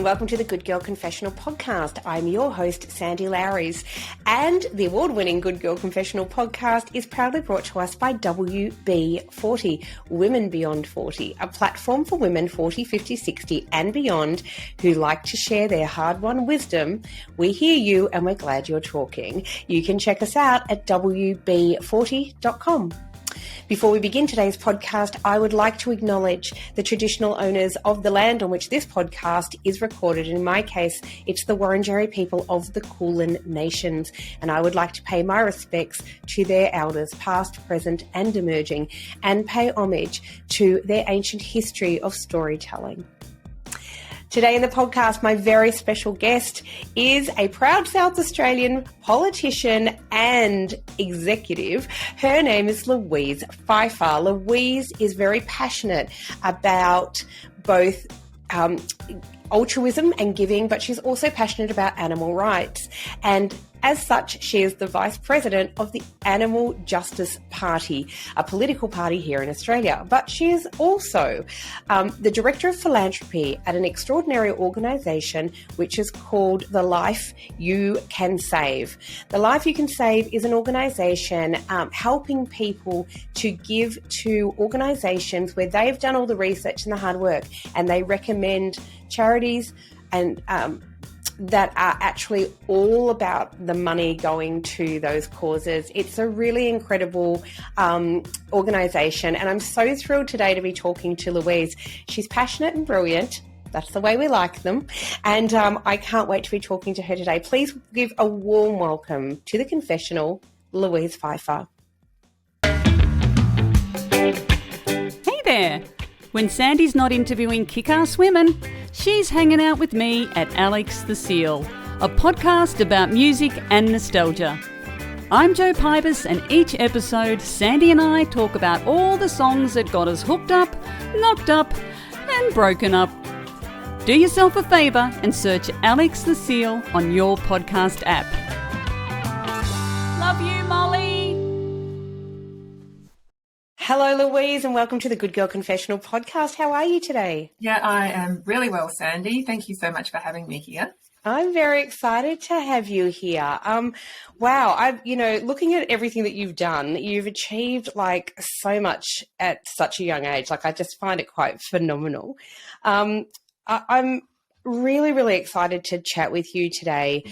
and welcome to the Good Girl Confessional podcast. I'm your host, Sandy Lowres, and the award-winning Good Girl Confessional podcast is proudly brought to us by WB40, Women Beyond 40, a platform for women 40, 50, 60 and beyond who like to share their hard-won wisdom. We hear you and we're glad you're talking. You can check us out at wb40.com. Before we begin today's podcast, I would like to acknowledge the traditional owners of the land on which this podcast is recorded. In my case, it's the Wurundjeri people of the Kulin Nations, and I would like to pay my respects to their elders, past, present, and emerging, and pay homage to their ancient history of storytelling. Today in the podcast, my very special guest is a proud South Australian politician and executive. Her name is Louise Pfeiffer. Louise is very passionate about both altruism and giving, but she's also passionate about animal rights. And as such, she is the Vice President of the Animal Justice Party, a political party here in Australia. But she is also the Director of Philanthropy at an extraordinary organisation which is called The Life You Can Save. The Life You Can Save is an organisation helping people to give to organisations where they've done all the research and the hard work, and they recommend charities and that are actually all about the money going to those causes. It's a really incredible organisation, and I'm so thrilled today to be talking to Louise. She's passionate and brilliant. That's the way we like them. And I can't wait to be talking to her today. Please give a warm welcome to the confessional, Louise Pfeiffer. Hey there. When Sandy's not interviewing kick-ass women, she's hanging out with me at Alex the Seal, a podcast about music and nostalgia. I'm Jo Pybus, and each episode, Sandy and I talk about all the songs that got us hooked up, knocked up, and broken up. Do yourself a favour and search Alex the Seal on your podcast app. Love you, Molly. Hello, Louise, and welcome to the Good Girl Confessional podcast. How are you today? Yeah, I am really well, Sandy. Thank you so much for having me here. I'm very excited to have you here. Wow, looking at everything that you've done, you've achieved like so much at such a young age. Like, I just find it quite phenomenal. I'm really, really excited to chat with you today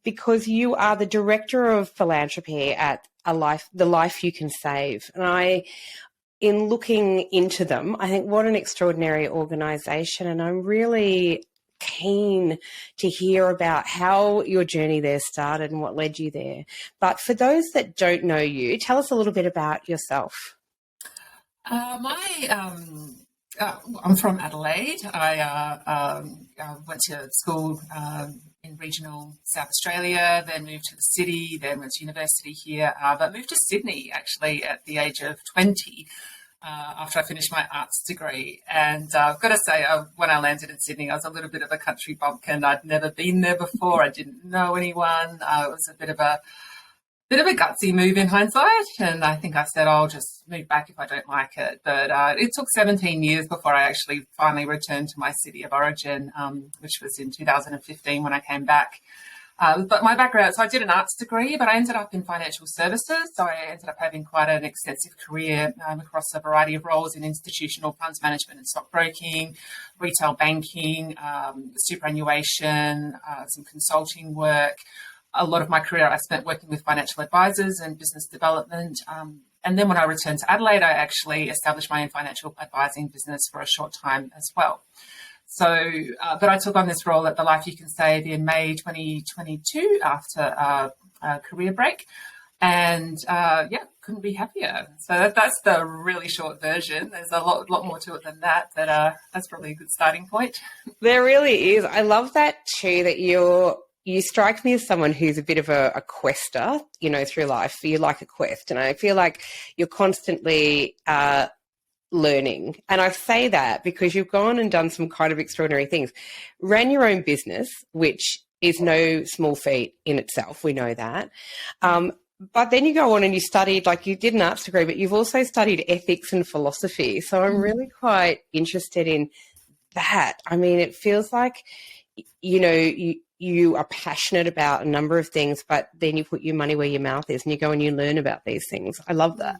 because you are the Director of Philanthropy at The Life You Can Save. And in looking into them, I think what an extraordinary organisation, and I'm really keen to hear about how your journey there started and what led you there. But for those that don't know you, tell us a little bit about yourself. I'm from Adelaide. I went to school in regional South Australia, then moved to the city, then went to university here, but moved to Sydney actually at the age of 20 after I finished my arts degree. And I've got to say, when I landed in Sydney, I was a little bit of a country bumpkin. I'd never been there before. I didn't know anyone. It was a bit of a gutsy move in hindsight, and I think I said I'll just move back if I don't like it. But it took 17 years before I actually finally returned to my city of origin, which was in 2015 when I came back. But my background, so I did an arts degree, but I ended up in financial services. So I ended up having quite an extensive career across a variety of roles in institutional funds management and stockbroking, retail banking, superannuation, some consulting work. A lot of my career I spent working with financial advisors and business development. And then when I returned to Adelaide, I actually established my own financial advising business for a short time as well. So, but I took on this role at The Life You Can Save in May 2022 after a career break. And couldn't be happier. So that's the really short version. There's a lot more to it than that, but that's probably a good starting point. There really is. I love that too, that you strike me as someone who's a bit of a quester, through life. You like a quest, and I feel like you're constantly learning. And I say that because you've gone and done some kind of extraordinary things. Ran your own business, which is no small feat in itself. We know that. But then you go on and you studied, like you did an arts degree, but you've also studied ethics and philosophy. So I'm really quite interested in that. I mean, it feels like, you are passionate about a number of things, but then you put your money where your mouth is and you go and you learn about these things. I love that.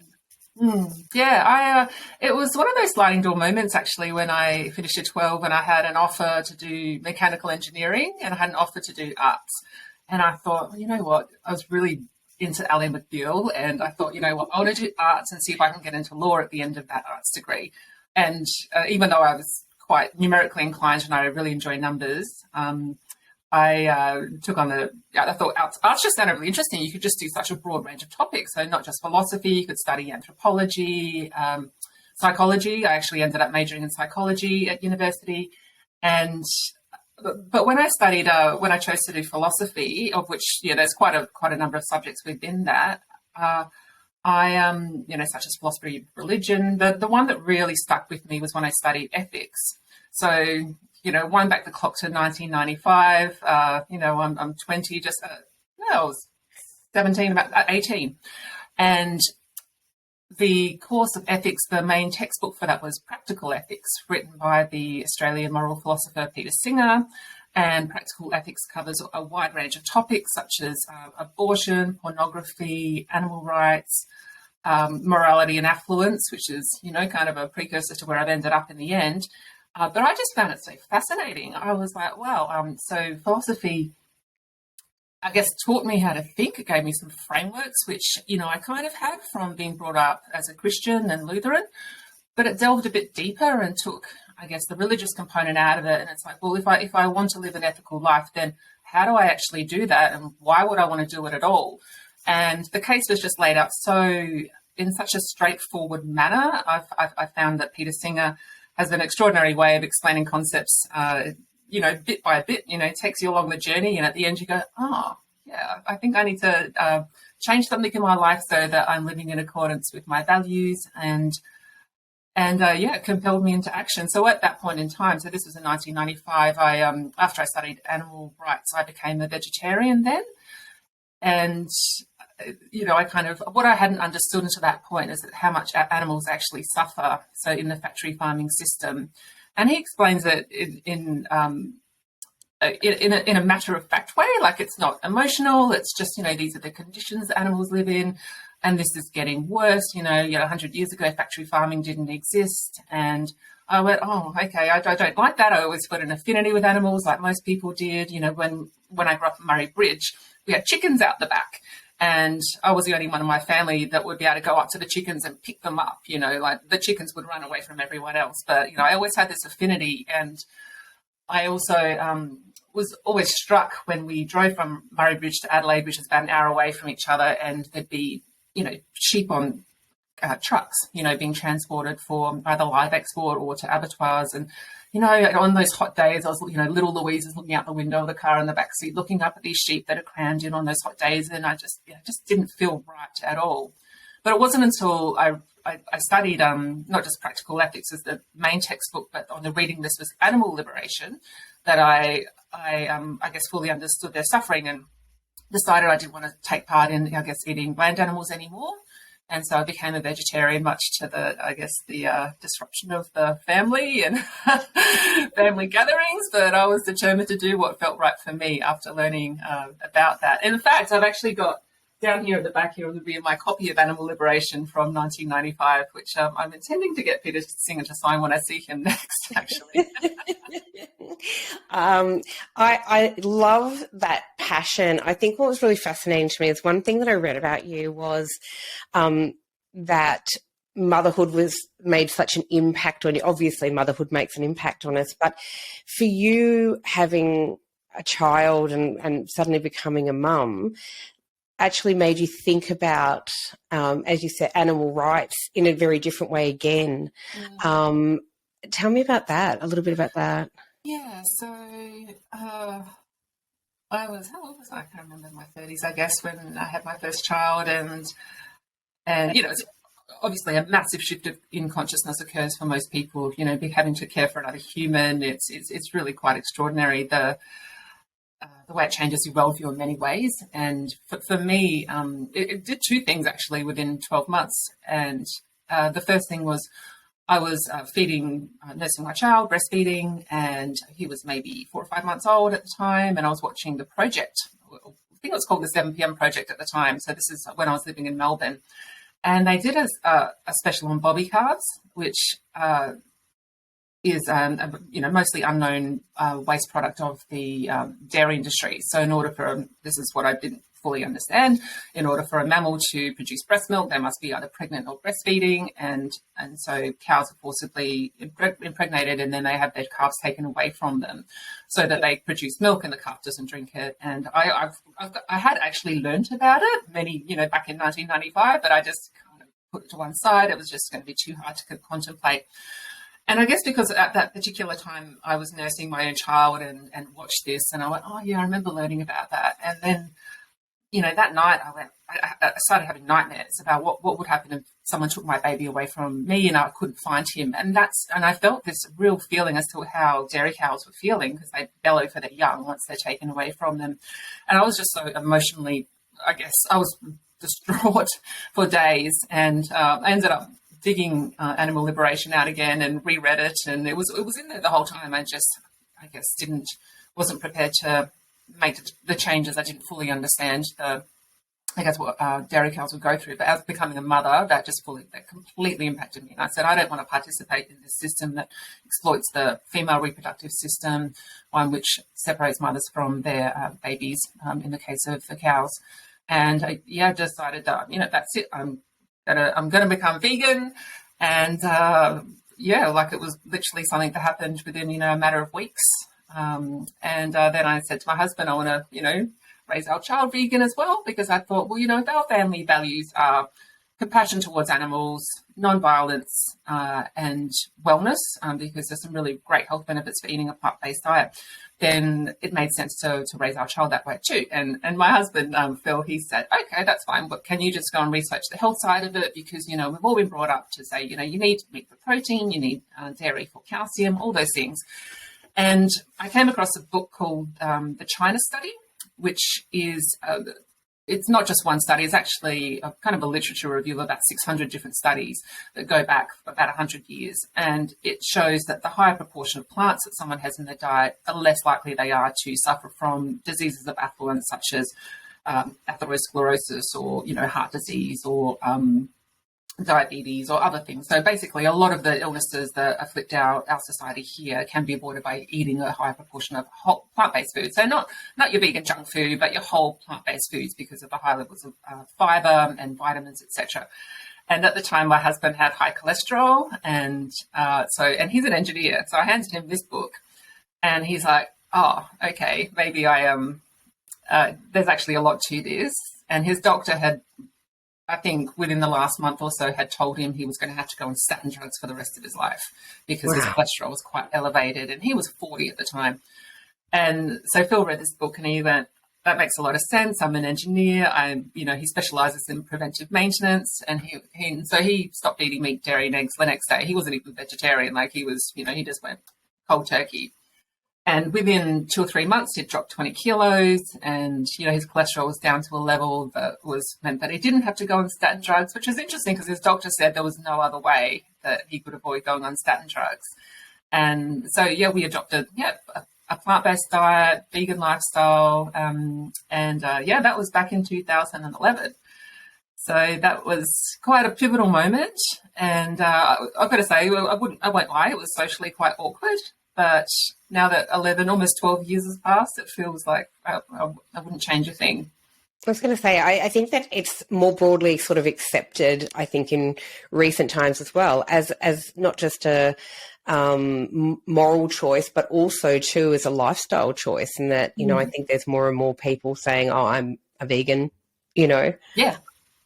Yeah, it was one of those sliding door moments actually when I finished at 12 and I had an offer to do mechanical engineering and I had an offer to do arts. And I thought, well, you know what, I was really into Ally McBeal and I thought, you know what, I want to do arts and see if I can get into law at the end of that arts degree. And even though I was quite numerically inclined and I really enjoy numbers, I took on I thought arts just sounded really interesting. You could just do such a broad range of topics. So not just philosophy, you could study anthropology, psychology. I actually ended up majoring in psychology at university. But when I studied, when I chose to do philosophy, of which, there's quite a number of subjects within that, such as philosophy of religion. The one that really stuck with me was when I studied ethics. So, wind back the clock to 1995, I'm 20, I was 17, about 18. And the course of ethics, the main textbook for that was Practical Ethics, written by the Australian moral philosopher Peter Singer. And Practical Ethics covers a wide range of topics such as abortion, pornography, animal rights, morality and affluence, which is, kind of a precursor to where I've ended up in the end. But I just found it so fascinating. I was like, wow, so philosophy, I guess, taught me how to think. It gave me some frameworks, which, I kind of had from being brought up as a Christian and Lutheran, but it delved a bit deeper and took, I guess, the religious component out of it. And it's like, well, if I want to live an ethical life, then how do I actually do that? And why would I want to do it at all? And the case was just laid out in such a straightforward manner. I found that Peter Singer has an extraordinary way of explaining concepts, bit by bit, takes you along the journey. And at the end you go, I think I need to change something in my life so that I'm living in accordance with my values. And it compelled me into action. So at that point in time, so this was in 1995, after I studied animal rights, I became a vegetarian then. And what I hadn't understood until that point is that how much animals actually suffer, so in the factory farming system. And he explains it in a matter-of-fact way, like it's not emotional, it's just, these are the conditions that animals live in, and this is getting worse. 100 years ago, factory farming didn't exist. And I went, oh, okay, I don't like that. I always got an affinity with animals like most people did. When I grew up in Murray Bridge, we had chickens out the back. And I was the only one in my family that would be able to go up to the chickens and pick them up, like the chickens would run away from everyone else. But, I always had this affinity. And I also was always struck when we drove from Murray Bridge to Adelaide, which is about an hour away from each other, and there'd be, sheep on trucks, being transported for either live export or to abattoirs. And, on those hot days, I was, little Louise is looking out the window of the car in the back seat, looking up at these sheep that are crammed in on those hot days. And I just didn't feel right at all. But it wasn't until I studied not just Practical Ethics as the main textbook, but on the reading list was Animal Liberation, that I guess fully understood their suffering and decided I didn't want to take part in, eating land animals anymore. And so I became a vegetarian, much to the disruption of the family and family gatherings. But I was determined to do what felt right for me after learning about that. In fact, I've actually got down here at the back here will be my copy of Animal Liberation from 1995, which I'm intending to get Peter Singer to sign when I see him next, actually. I love that passion. I think what was really fascinating to me is one thing that I read about you was that motherhood made such an impact on you. Obviously, motherhood makes an impact on us, but for you having a child and suddenly becoming a mum actually made you think about, as you said, animal rights in a very different way again. Tell me about that, a little bit about that. Yeah, so how old was I? I can't remember, in my 30s, I guess, when I had my first child. And it's obviously a massive shift in consciousness occurs for most people, having to care for another human. It's really quite extraordinary, the way it changes your worldview in many ways. And for me, it did two things actually within 12 months. And the first thing was I was nursing my child, breastfeeding, and he was maybe 4 or 5 months old at the time, and I was watching the project. I think it was called the 7 p.m. project at the time. So this is when I was living in Melbourne. And they did a special on bobby calves, which is mostly unknown waste product of the dairy industry. So in order for this is what I didn't fully understand. In order for a mammal to produce breast milk, they must be either pregnant or breastfeeding, and so cows are forcibly impregnated, and then they have their calves taken away from them, so that they produce milk and the calf doesn't drink it. And I had actually learnt about it back in 1995, but I just kind of put it to one side. It was just going to be too hard to contemplate. And I guess because at that particular time I was nursing my own child and watched this, and I went, oh yeah, I remember learning about that. And then that night I started having nightmares about what would happen if someone took my baby away from me and I couldn't find him. And I felt this real feeling as to how dairy cows were feeling, because they bellow for their young once they're taken away from them. And I was just so emotionally, I guess, I was distraught for days. And I ended up digging Animal Liberation out again and reread it. And it was in there the whole time. I guess wasn't prepared to make the changes. I didn't fully understand what dairy cows would go through. But as becoming a mother, that completely impacted me. And I said, I don't want to participate in this system that exploits the female reproductive system, one which separates mothers from their babies, in the case of the cows. And I decided that, that's it. I'm going to become vegan. And it was literally something that happened within, a matter of weeks. Then I said to my husband, I want to, raise our child vegan as well, because I thought, well, our family values are compassion towards animals, non-violence, and wellness, because there's some really great health benefits for eating a plant-based diet. Then it made sense to raise our child that way too. And my husband, Phil, he said, okay, that's fine, but can you just go and research the health side of it? Because, we've all been brought up to say, you need meat for protein, you need dairy for calcium, all those things. And I came across a book called The China Study, which is, it's not just one study, it's actually a kind of a literature review of about 600 different studies that go back about 100 years. And it shows that the higher proportion of plants that someone has in their diet, the less likely they are to suffer from diseases of affluence, such as atherosclerosis or, heart disease or diabetes or other things. So basically a lot of the illnesses that afflict our society here can be avoided by eating a higher proportion of whole plant-based foods. So not your vegan junk food, but your whole plant-based foods, because of the high levels of fiber and vitamins, etc. And at the time my husband had high cholesterol, and he's an engineer. So I handed him this book and he's like, oh, okay, maybe I am, there's actually a lot to this. And his doctor had, I think within the last month or so, had told him he was going to have to go on statin drugs for the rest of his life, because his cholesterol was quite elevated, and he was 40 at the time. And so Phil read this book and he went, that makes a lot of sense. I'm an engineer. He specializes in preventive maintenance, and he stopped eating meat, dairy, and eggs the next day. He wasn't even vegetarian. Like he was, he just went cold turkey. And within 2 or 3 months, he'd dropped 20 kilos, and, his cholesterol was down to a level that meant that he didn't have to go on statin drugs, which was interesting because his doctor said there was no other way that he could avoid going on statin drugs. And so, we adopted, a plant-based diet, vegan lifestyle. That was back in 2011. So that was quite a pivotal moment. And I've got to say, I won't lie, it was socially quite awkward. But now that 11, almost 12 years has passed, it feels like I wouldn't change a thing. I was going to say, I think that it's more broadly sort of accepted, I think, in recent times as well, as not just a moral choice, but also too as a lifestyle choice. And that, I think there's more and more people saying, oh, I'm a vegan, Yeah.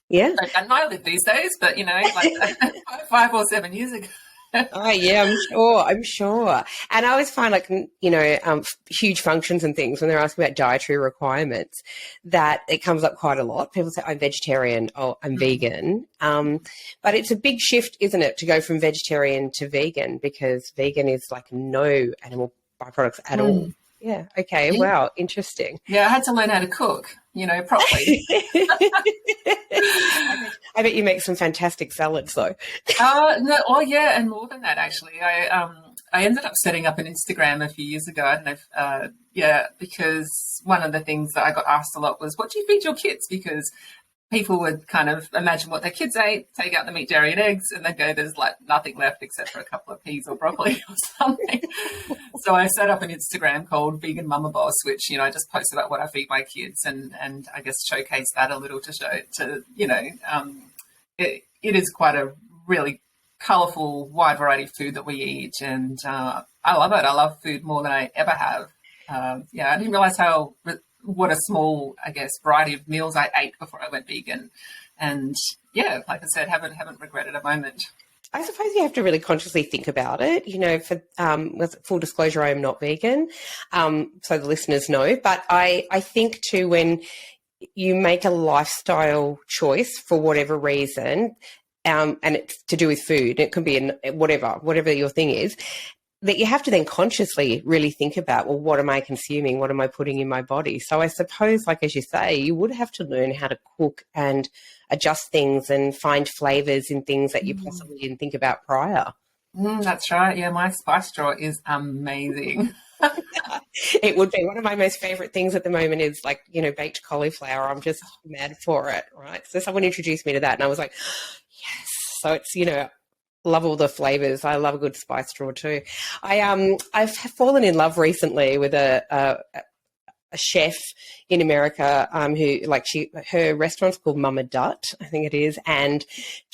Yeah. And I live these days, but, like 5 or 7 years ago. Oh, yeah, I'm sure. And I always find, like, huge functions and things, when they're asking about dietary requirements, that it comes up quite a lot. People say, I'm vegetarian, oh, I'm vegan. But it's a big shift, isn't it, to go from vegetarian to vegan, because vegan is like no animal byproducts at all. Yeah. Okay. Yeah. Wow. Interesting. Yeah. I had to learn how to cook. properly. I bet you make some fantastic salads, though. No, oh yeah, and more than that, actually. I ended up setting up an Instagram a few years ago. I don't know if, because one of the things that I got asked a lot was, what do you feed your kids? Because people would kind of imagine what their kids ate, take out the meat, dairy, and eggs, and then go, there's like nothing left except for a couple of peas or broccoli or something. So I set up an Instagram called Vegan Mama Boss, which, I just post about what I feed my kids and I guess showcase that a little it is quite a really colourful, wide variety of food that we eat. And I love it. I love food more than I ever have. I didn't realise what a small, I guess, variety of meals I ate before I went vegan. And like I said, haven't regretted a moment. I suppose you have to really consciously think about it. For with full disclosure, I am not vegan, so the listeners know. But I think too, when you make a lifestyle choice for whatever reason, and it's to do with food, it can be whatever your thing is, that you have to then consciously really think about, well, what am I consuming? What am I putting in my body? So I suppose, like as you say, you would have to learn how to cook and adjust things and find flavours in things that you possibly didn't think about prior. That's right. Yeah, my spice drawer is amazing. It would be one of my most favourite things at the moment is baked cauliflower. I'm just mad for it, right? So someone introduced me to that and I was like, yes. So it's, love all the flavours. I love a good spice drawer too. I've fallen in love recently with a chef in America who her restaurant's called Mama Dutt, I think it is, and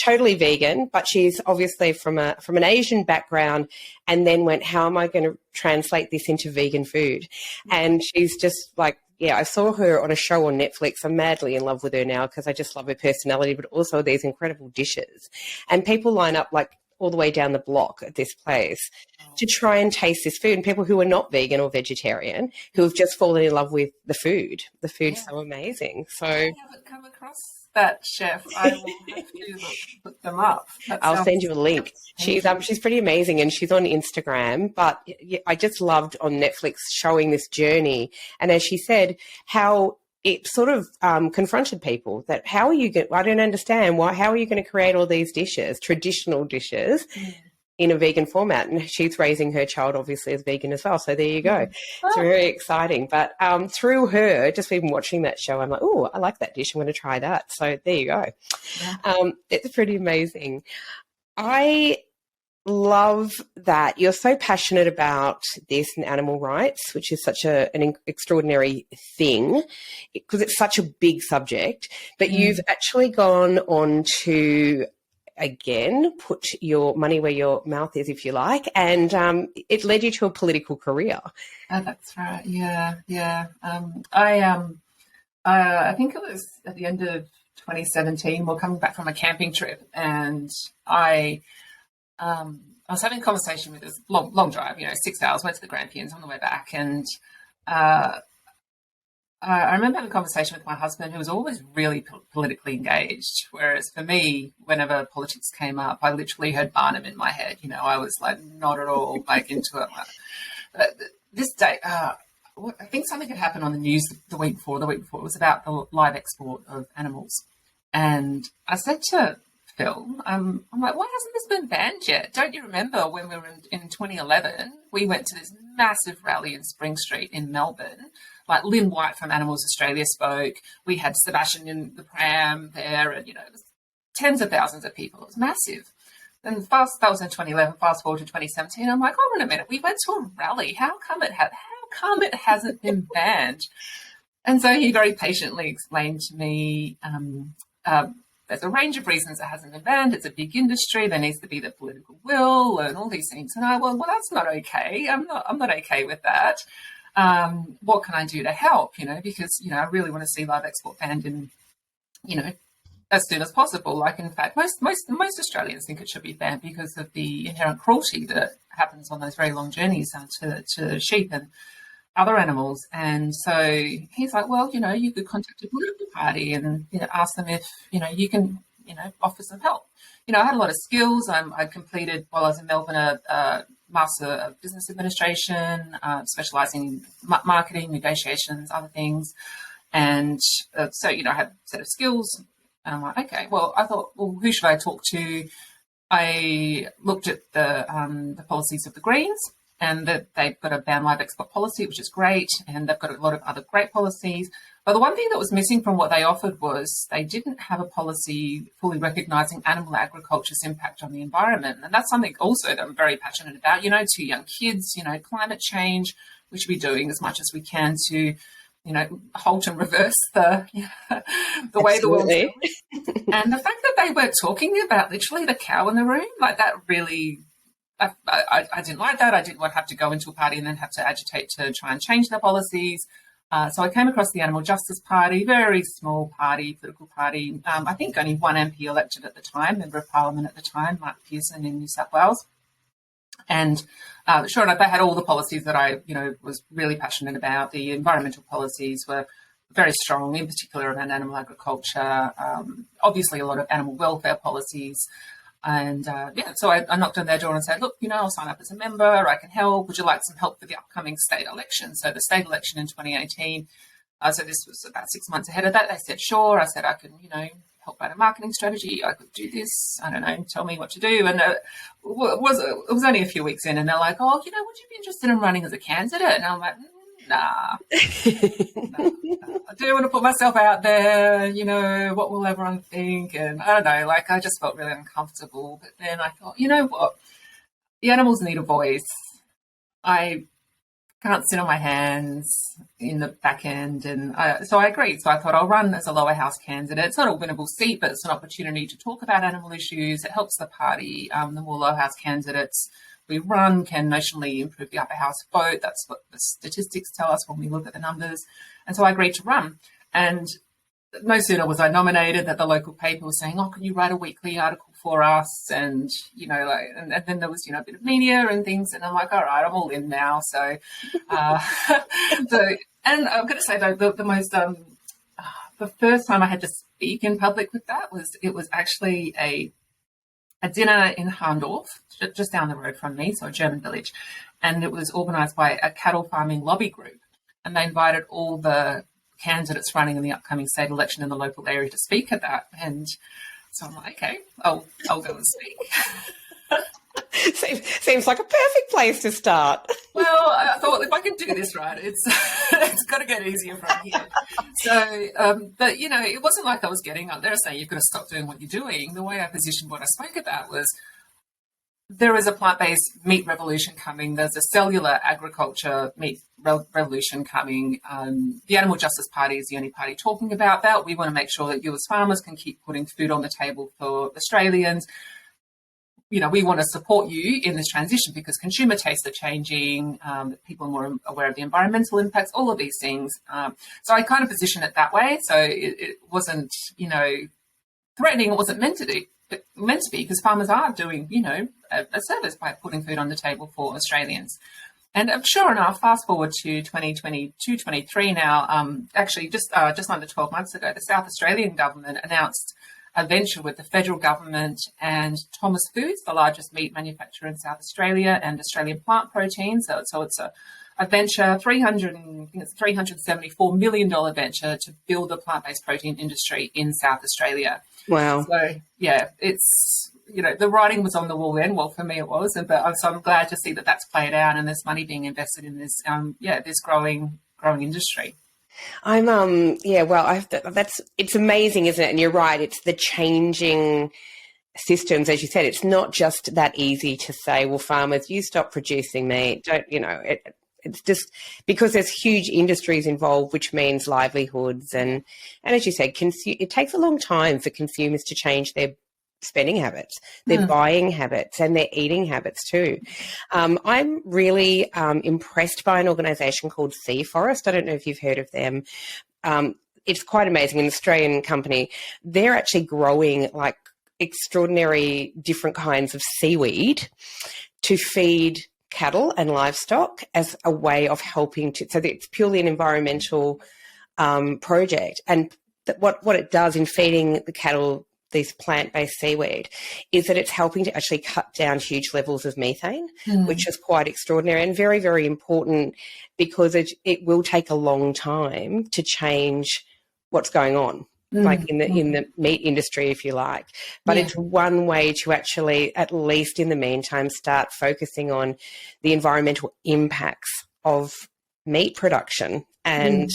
totally vegan, but she's obviously from an Asian background and then went, how am I going to translate this into vegan food? And she's just like, I saw her on a show on Netflix. I'm madly in love with her now because I just love her personality, but also these incredible dishes. And people line up all the way down the block at this place to try and taste this food. And people who are not vegan or vegetarian who have just fallen in love with the food. The food's so amazing. So I haven't come across that chef. I will have to look them up. I'll send you a link. She's pretty amazing and she's on Instagram, but I just loved on Netflix showing this journey. And as she said, how it sort of confronted people that how are you going, I don't understand how are you going to create all these dishes, traditional dishes in a vegan format? And she's raising her child obviously as vegan as well. So there you go. It's very exciting. But through her, just even watching that show, I'm like, oh, I like that dish. I'm going to try that. So there you go. Yeah. It's pretty amazing. I love that you're so passionate about this and animal rights, which is such an extraordinary thing because it's such a big subject, but you've actually gone on to, again, put your money where your mouth is, if you like, and it led you to a political career. Oh, that's right. Yeah. I think it was at the end of 2017, we're coming back from a camping trip and I was having a conversation with this long drive, 6 hours, went to the Grampians on the way back. And I remember having a conversation with my husband who was always really politically engaged. Whereas for me, whenever politics came up, I literally heard Barnum in my head. I was not at all into it. But this day, I think something had happened on the news the week before. The week before it was about the live export of animals. And I said to Phil, I'm like, why hasn't this been banned yet? Don't you remember when we were in 2011, we went to this massive rally in Spring Street in Melbourne, Lynn White from Animals Australia spoke, we had Sebastian in the pram there, and, it was tens of thousands of people. It was massive. And that was in 2011, fast forward to 2017, I'm like, hold on a minute, we went to a rally. How come it hasn't been banned? And so he very patiently explained to me, there's a range of reasons it hasn't been banned. It's a big industry. There needs to be the political will and all these things. And well, that's not okay. I'm not okay with that. What can I do to help? Because I really want to see live export banned in, as soon as possible. In fact, most Australians think it should be banned because of the inherent cruelty that happens on those very long journeys to sheep and other animals. And so he's like, well, you could contact a political party and ask them if you can offer some help. I had a lot of skills. I completed while I was in Melbourne a Master of Business Administration, specialising in marketing, negotiations, other things. And so, I had a set of skills. And I'm like, okay, well, I thought, well, who should I talk to? I looked at the policies of the Greens, and that they've got a ban live export policy, which is great, and they've got a lot of other great policies. But the one thing that was missing from what they offered was they didn't have a policy fully recognising animal agriculture's impact on the environment. And that's something also that I'm very passionate about. 2 young kids, climate change, we should be doing as much as we can to, halt and reverse the way the world's going. And the fact that they were talking about literally the cow in the room, like that really, I didn't like that. I didn't want to have to go into a party and then have to agitate to try and change the policies. So I came across the Animal Justice Party, very small party, political party. I think only one MP elected at the time, member of Parliament at the time, Mark Pearson in New South Wales. And sure enough, they had all the policies that I, was really passionate about. The environmental policies were very strong, in particular around animal agriculture, obviously a lot of animal welfare policies. And so I knocked on their door and said, look, I'll sign up as a member, I can help. Would you like some help for the upcoming state election? So the state election in 2018, so this was about 6 months ahead of that. They said, sure. I said, I can, help write a marketing strategy. I could do this. I don't know, tell me what to do. And it was only a few weeks in, and they're like, oh, would you be interested in running as a candidate? And I'm like, nah. I do want to put myself out there, what will everyone think? And I don't know, I just felt really uncomfortable. But then I thought, you know what? The animals need a voice. I can't sit on my hands in the back end. And so I agreed. So I thought I'll run as a lower house candidate. It's not a winnable seat, but it's an opportunity to talk about animal issues. It helps the party. The more lower house candidates we run can notionally improve the upper house vote. That's what the statistics tell us when we look at the numbers. And so I agreed to run. And no sooner was I nominated that the local paper was saying, oh, can you write a weekly article for us? And, and then there was, a bit of media and things. And I'm like, all right, I'm all in now. So, and I'm going to say, though, the first time I had to speak in public with that it was actually a dinner in Harndorf, just down the road from me, so a German village. And it was organised by a cattle farming lobby group. And they invited all the candidates running in the upcoming state election in the local area to speak at that. And so I'm like, okay, I'll go and speak. Seems like a perfect place to start. Well, I thought if I can do this right, it's got to get easier from here. So, but, it wasn't like I was getting up there saying you've got to stop doing what you're doing. The way I positioned what I spoke about was there is a plant-based meat revolution coming. There's a cellular agriculture meat revolution coming. The Animal Justice Party is the only party talking about that. We want to make sure that you as farmers can keep putting food on the table for Australians. We want to support you in this transition because consumer tastes are changing, people are more aware of the environmental impacts, all of these things. So I kind of position it that way. So it wasn't, threatening. It wasn't meant to be because farmers are doing, a service by putting food on the table for Australians. And sure enough, fast forward to 2022, 23 now, actually just under 12 months ago, the South Australian government announced a venture with the federal government and Thomas Foods, the largest meat manufacturer in South Australia, and Australian Plant Protein. So it's a venture, $374 million venture to build the plant-based protein industry in South Australia. Wow. So, yeah, it's, the writing was on the wall then. Well, for me it was. So I'm glad to see that that's played out and there's money being invested in this, this growing industry. It's amazing, isn't it? And you're right. It's the changing systems, as you said. It's not just that easy to say, well, farmers, you stop producing meat. It's just because there's huge industries involved, which means livelihoods. And as you said, it takes a long time for consumers to change their spending habits, their buying habits, and their eating habits too. I'm really impressed by an organisation called Sea Forest. I don't know if you've heard of them. It's quite amazing, an Australian company. They're actually growing extraordinary different kinds of seaweed to feed cattle and livestock as a way of helping to. So it's purely an environmental project, and what it does in feeding the cattle this plant-based seaweed is that it's helping to actually cut down huge levels of methane, which is quite extraordinary and very, very important because it will take a long time to change what's going on. Like in the meat industry, if you like. But it's one way to actually, at least in the meantime, start focusing on the environmental impacts of meat production and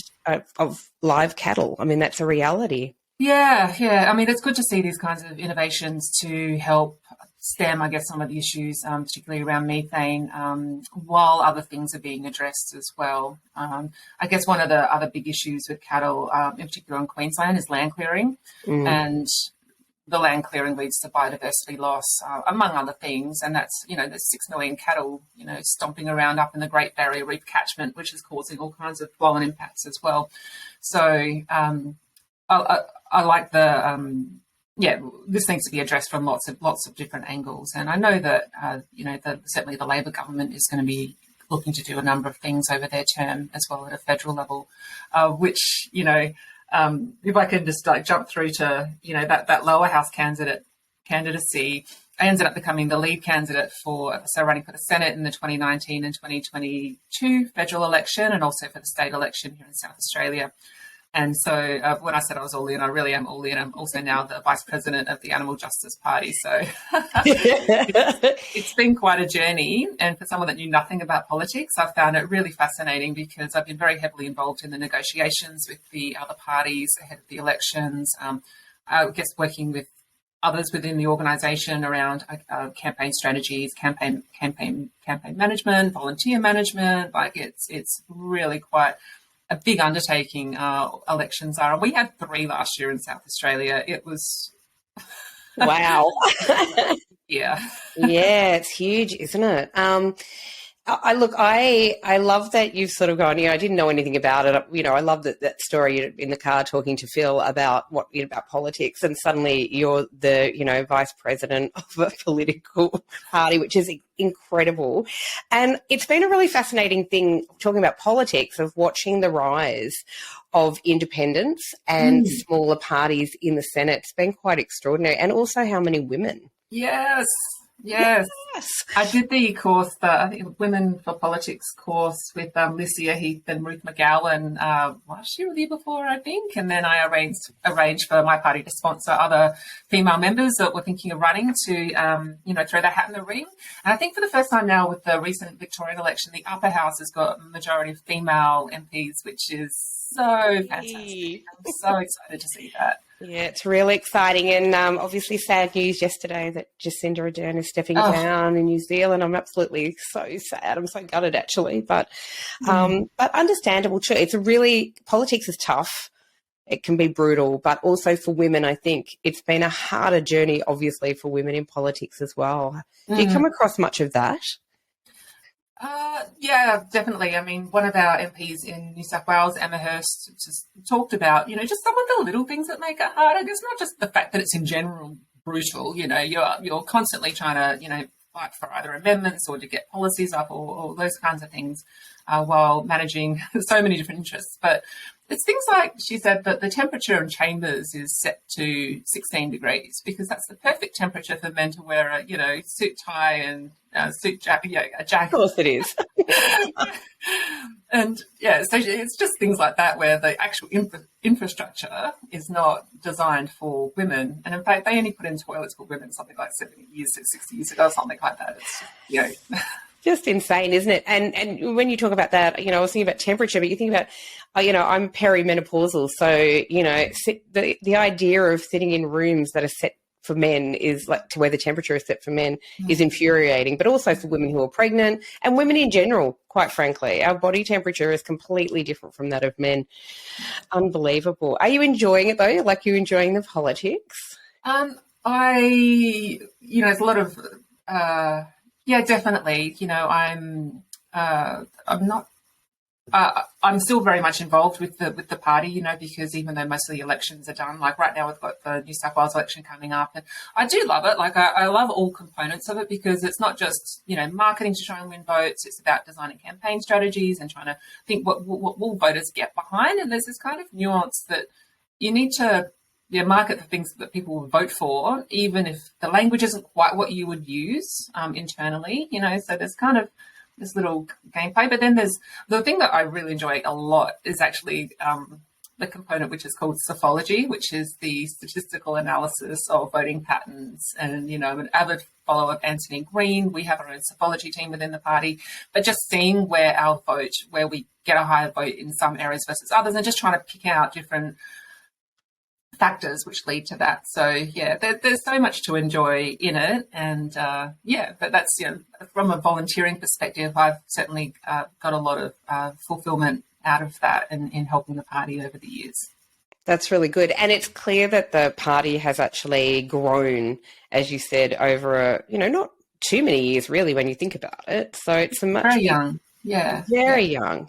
of live cattle. I mean, that's a reality. Yeah. I mean, it's good to see these kinds of innovations to help stem, I guess, some of the issues, particularly around methane, while other things are being addressed as well. I guess one of the other big issues with cattle, in particular in Queensland, is land clearing. And the land clearing leads to biodiversity loss, among other things. And that's, there's 6 million cattle, stomping around up in the Great Barrier Reef catchment, which is causing all kinds of flow-on impacts as well. So I like this needs to be addressed from lots of different angles. And I know that, certainly the Labor government is going to be looking to do a number of things over their term as well at a federal level, which, if I can just jump through to, that lower house candidacy, I ended up becoming the lead candidate running for the Senate in the 2019 and 2022 federal election and also for the state election here in South Australia. And so when I said I was all in, I really am all in. I'm also now the vice president of the Animal Justice Party. So it's been quite a journey. And for someone that knew nothing about politics, I found it really fascinating because I've been very heavily involved in the negotiations with the other parties ahead of the elections. I guess working with others within the organisation around campaign strategies, campaign management, volunteer management. Like it's really quite a big undertaking. Elections are. We had 3 last year in South Australia. It was wow. Yeah, it's huge, isn't it? I love that you've sort of gone, I didn't know anything about it. I love that story in the car talking to Phil about about politics, and suddenly you're the, vice president of a political party, which is incredible. And it's been a really fascinating thing talking about politics, of watching the rise of independents and smaller parties in the Senate. It's been quite extraordinary. And also how many women. Yes. I did the course, I think Women for Politics course with Lysia Heath and Ruth McGowan last year or the year before, I think. And then I arranged for my party to sponsor other female members that were thinking of running to, throw their hat in the ring. And I think for the first time now with the recent Victorian election, the upper house has got a majority of female MPs, which is so fantastic. I'm so excited to see that. Yeah, it's really exciting. And obviously sad news yesterday that Jacinda Ardern is stepping down in New Zealand. I'm absolutely so sad. I'm so gutted, actually. But understandable too. Politics is tough. It can be brutal. But also for women, I think it's been a harder journey, obviously, for women in politics as well. Do you come across much of that? Yeah, definitely. I mean, one of our MPs in New South Wales, Emma Hurst, just talked about, just some of the little things that make it hard. I guess not just the fact that it's in general brutal. You're constantly trying to, fight for either amendments or to get policies up or those kinds of things while managing so many different interests. But it's things like she said that the temperature in chambers is set to 16 degrees because that's the perfect temperature for men to wear a, suit, tie and suit jacket, a jacket. Of course it is. And so it's just things like that where the actual infrastructure is not designed for women. And in fact, they only put in toilets for women something like 60 years ago, something like that. It's, just insane, isn't it? And when you talk about that, I was thinking about temperature, but you think about, I'm perimenopausal. So, the idea of sitting in rooms that are set for men is like to where the temperature is set for men is infuriating, but also for women who are pregnant and women in general, quite frankly. Our body temperature is completely different from that of men. Unbelievable. Are you enjoying it though? Like, you enjoying the politics? There's a lot of, definitely. I'm still very much involved with the party, because even though most of the elections are done, like right now we've got the New South Wales election coming up, and I do love it. Like I love all components of it because it's not just, marketing to try and win votes. It's about designing campaign strategies and trying to think what will voters get behind. And there's this kind of nuance that you need to market the things that people will vote for, even if the language isn't quite what you would use internally, so there's kind of this little gameplay. But then there's the thing that I really enjoy a lot is actually the component which is called psephology, which is the statistical analysis of voting patterns. And, I'm an avid follower of Anthony Green. We have our own psephology team within the party, but just seeing where we get a higher vote in some areas versus others, and just trying to pick out different factors which lead to that. So yeah, there's so much to enjoy in it, and but that's from a volunteering perspective, I've certainly got a lot of fulfillment out of that in helping the party over the years. That's really good, and it's clear that the party has actually grown, as you said, over not too many years really when you think about it. So it's a much very young. Yeah. Very young,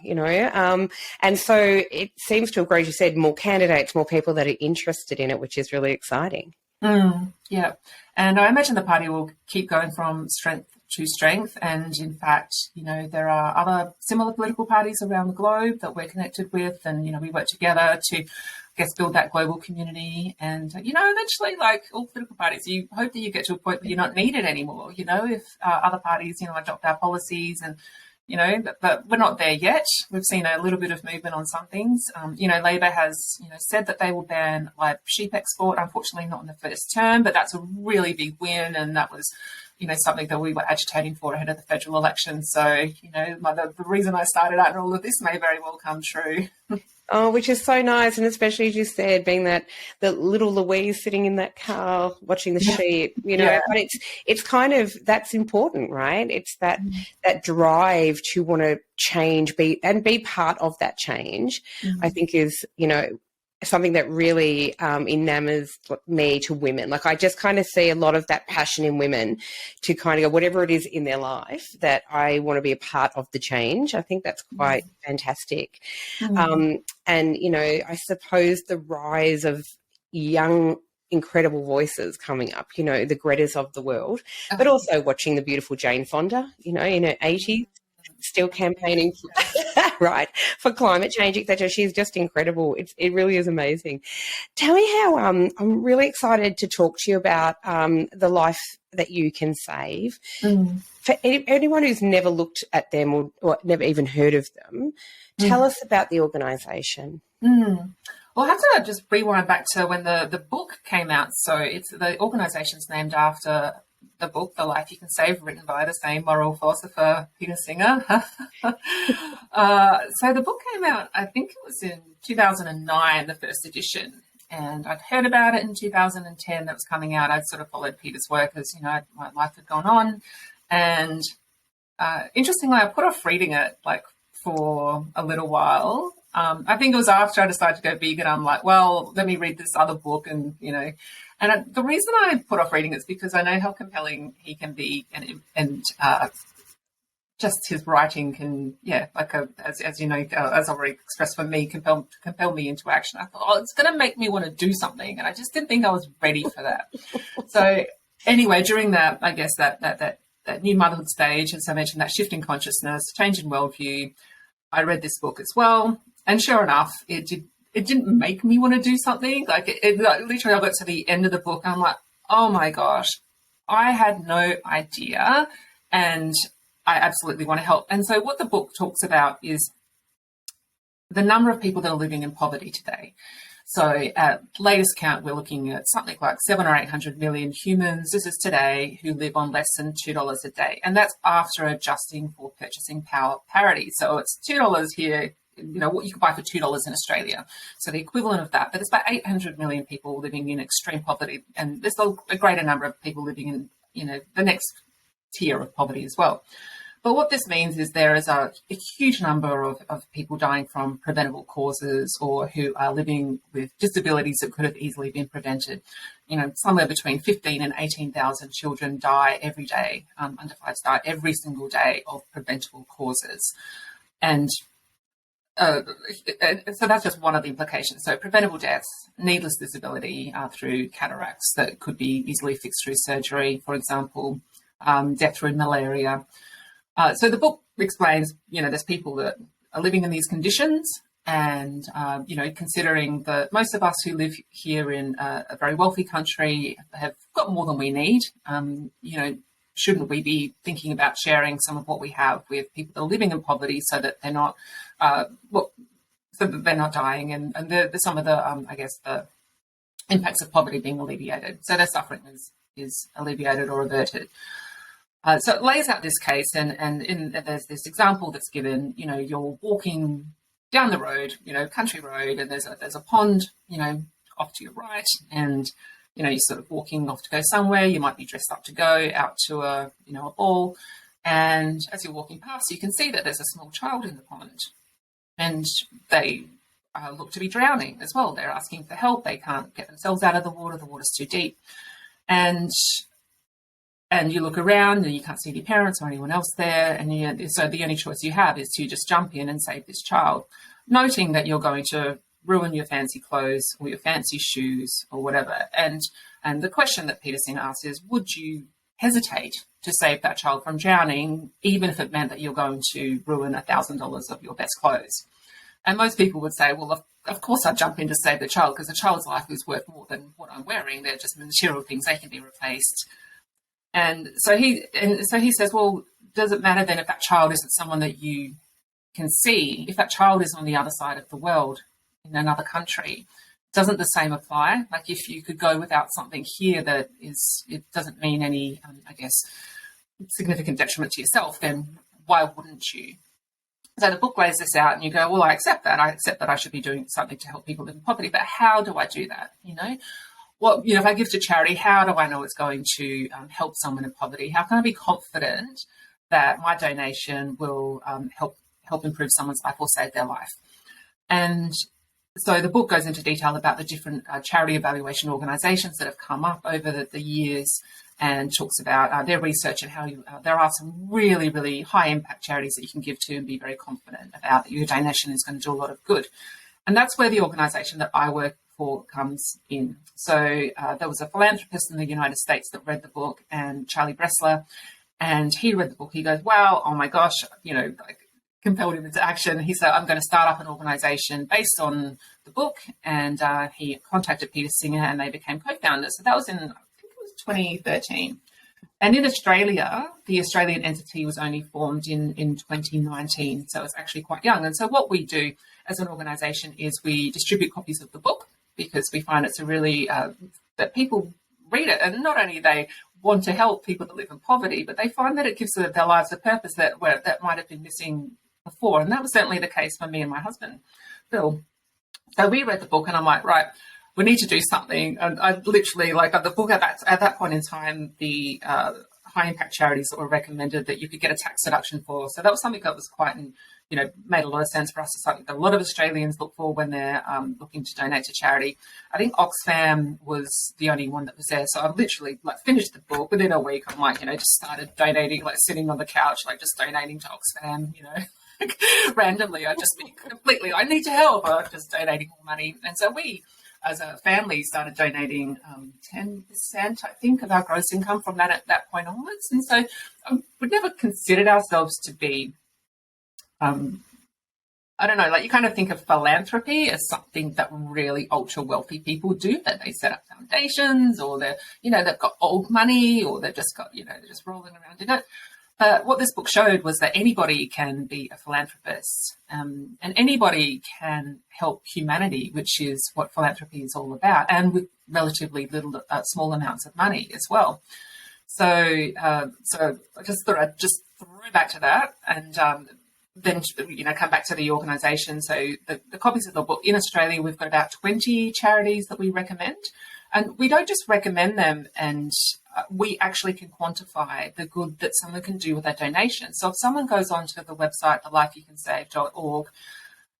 and so it seems to have grown, as you said, more candidates, more people that are interested in it, which is really exciting. Yeah. And I imagine the party will keep going from strength to strength. And in fact, there are other similar political parties around the globe that we're connected with. And, we work together to, build that global community. And, eventually, like all political parties, you hope that you get to a point where you're not needed anymore, if other parties, adopt our policies and, but we're not there yet. We've seen a little bit of movement on some things. Labor has, said that they will ban live sheep export, unfortunately not in the first term, but that's a really big win. And that was, something that we were agitating for ahead of the federal election. So, the reason I started out in all of this may very well come true. Oh, which is so nice. And especially, as you said, being the little Louise sitting in that car watching the sheep, but it's kind of, that's important, right? It's that drive to want to change, be part of that change, I think is, something that really enamors me to women. Like I just kind of see a lot of that passion in women to kind of go, whatever it is in their life, that I want to be a part of the change. I think that's quite fantastic. And, I suppose the rise of young, incredible voices coming up, the Gretas of the world, but also watching the beautiful Jane Fonda, in her 80s, still campaigning right for climate change, etc. She's just incredible. It really is amazing. Tell me how I'm really excited to talk to you about the Life That You Can Save. For anyone who's never looked at them or never even heard of them, tell us about the organisation. Well, I have to just rewind back to when the book came out. So the organisation's named after the book, The Life You Can Save, written by the same moral philosopher, Peter Singer. So the book came out, I think it was in 2009, the first edition. And I'd heard about it in 2010 that was coming out. I'd sort of followed Peter's work as, my life had gone on. And interestingly, I put off reading it for a little while. I think it was after I decided to go vegan. I'm like, well, let me read this other book and, And the reason I put off reading it is because I know how compelling he can be, and just his writing can, as you know, as already expressed for me, compel me into action. I thought, it's going to make me want to do something, and I just didn't think I was ready for that. So anyway, during that, I guess that new motherhood stage, as I mentioned, that shift in consciousness, change in worldview, I read this book as well, and sure enough, it didn't make me want to do something. Literally, I got to the end of the book and I'm like, oh my gosh, I had no idea, and I absolutely want to help. And so what the book talks about is the number of people that are living in poverty today. So at latest count, we're looking at something like 700 or 800 million humans. This is today who live on less than $2 a day. And that's after adjusting for purchasing power parity. So it's $2 here, what you could buy for $2 in Australia. So the equivalent of that, but it's about 800 million people living in extreme poverty. And there's a greater number of people living in, the next tier of poverty as well. But what this means is there is a huge number of people dying from preventable causes, or who are living with disabilities that could have easily been prevented. Somewhere between 15 and 18,000 children die every day, under 5-star, every single day, of preventable causes. And so that's just one of the implications. So preventable deaths, needless disability through cataracts that could be easily fixed through surgery, for example, death through malaria. So the book explains, there's people that are living in these conditions, And, considering that most of us who live here in a very wealthy country have got more than we need, shouldn't we be thinking about sharing some of what we have with people that are living in poverty so that they're not, dying and there's some of the, the impacts of poverty being alleviated. So their suffering is alleviated or averted. So it lays out this case, and there's this example that's given. You're walking down the road, country road, and there's a pond, off to your right, and you're sort of walking off to go somewhere. You might be dressed up to go out to a ball, and as you're walking past, you can see that there's a small child in the pond, and they look to be drowning as well. They're asking for help. They can't get themselves out of the water. The water's too deep, and you look around and you can't see your parents or anyone else there. And so the only choice you have is to just jump in and save this child, noting that you're going to ruin your fancy clothes or your fancy shoes or whatever. And the question that Peterson asks is, would you hesitate to save that child from drowning, even if it meant that you're going to ruin $1,000 of your best clothes? And most people would say, well, of course I'd jump in to save the child, because the child's life is worth more than what I'm wearing. They're just material things. They can be replaced. And so he says, well, does it matter then if that child isn't someone that you can see? If that child is on the other side of the world in another country, doesn't the same apply? Like, if you could go without something here that it doesn't mean any, significant detriment to yourself, then why wouldn't you? So the book lays this out, and you go, well, I accept that. I accept that I should be doing something to help people live in poverty, but how do I do that? Well, if I give to charity, how do I know it's going to help someone in poverty? How can I be confident that my donation will help improve someone's life or save their life? And so the book goes into detail about the different charity evaluation organisations that have come up over the years, and talks about their research and how there are some really, really high impact charities that you can give to and be very confident about that your donation is going to do a lot of good. And that's where the organisation that I work for comes in. So there was a philanthropist in the United States that read the book, and Charlie Bressler, and he read the book. He goes, wow, oh my gosh, compelled him into action. He said, I'm going to start up an organisation based on the book. And he contacted Peter Singer, and they became co-founders. So that was in, I think it was 2013. And in Australia, the Australian entity was only formed in 2019. So it's actually quite young. And so what we do as an organisation is we distribute copies of the book, because we find it's a really, that people read it, and not only they want to help people that live in poverty, but they find that it gives their lives a purpose that might have been missing before. And that was certainly the case for me and my husband, Phil. So we read the book, and I'm like, right, we need to do something. And I literally, the book at that point in time, the high impact charities that were recommended that you could get a tax deduction for. So that was something that was quite, made a lot of sense for us. It's something that a lot of Australians look for when they're looking to donate to charity. I think Oxfam was the only one that was there. So I've literally finished the book within a week. I'm just started donating, sitting on the couch, just donating to Oxfam, randomly. I need to help. I'm just donating more money. And so we, as a family, started donating 10%, I think, of our gross income from that at that point onwards. And so we'd never considered ourselves to be, I don't know, you kind of think of philanthropy as something that really ultra wealthy people do, that they set up foundations, or they're, they've got old money, or they've just got, they're just rolling around in it. But what this book showed was that anybody can be a philanthropist, and anybody can help humanity, which is what philanthropy is all about, and with relatively little, small amounts of money as well. So I just thought I'd just throw back to that, and then come back to the organisation. So the copies of the book in Australia, we've got about 20 charities that we recommend, and we don't just recommend them, and we actually can quantify the good that someone can do with their donation. So if someone goes onto the website, thelifeyoucansave.org,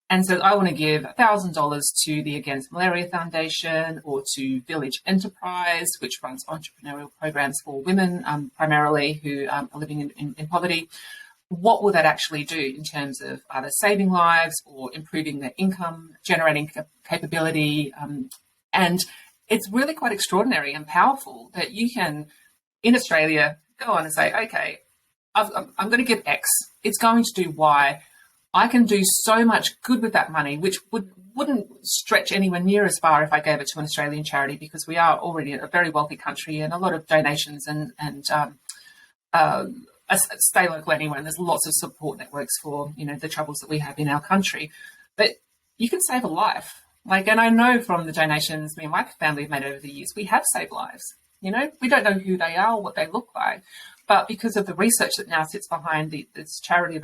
and says, I want to give $1,000 to the Against Malaria Foundation, or to Village Enterprise, which runs entrepreneurial programs for women, primarily, who are living in poverty, what will that actually do in terms of either saving lives or improving their income, generating capability? And it's really quite extraordinary and powerful that you can, in Australia, go on and say, okay, I'm going to give X. It's going to do Y. I can do so much good with that money, which wouldn't stretch anywhere near as far if I gave it to an Australian charity, because we are already a very wealthy country and a lot of donations and stay local anyway. And there's lots of support networks for, the troubles that we have in our country. But you can save a life. And I know from the donations me and my family have made over the years, we have saved lives. We don't know who they are or what they look like. But because of the research that now sits behind this charity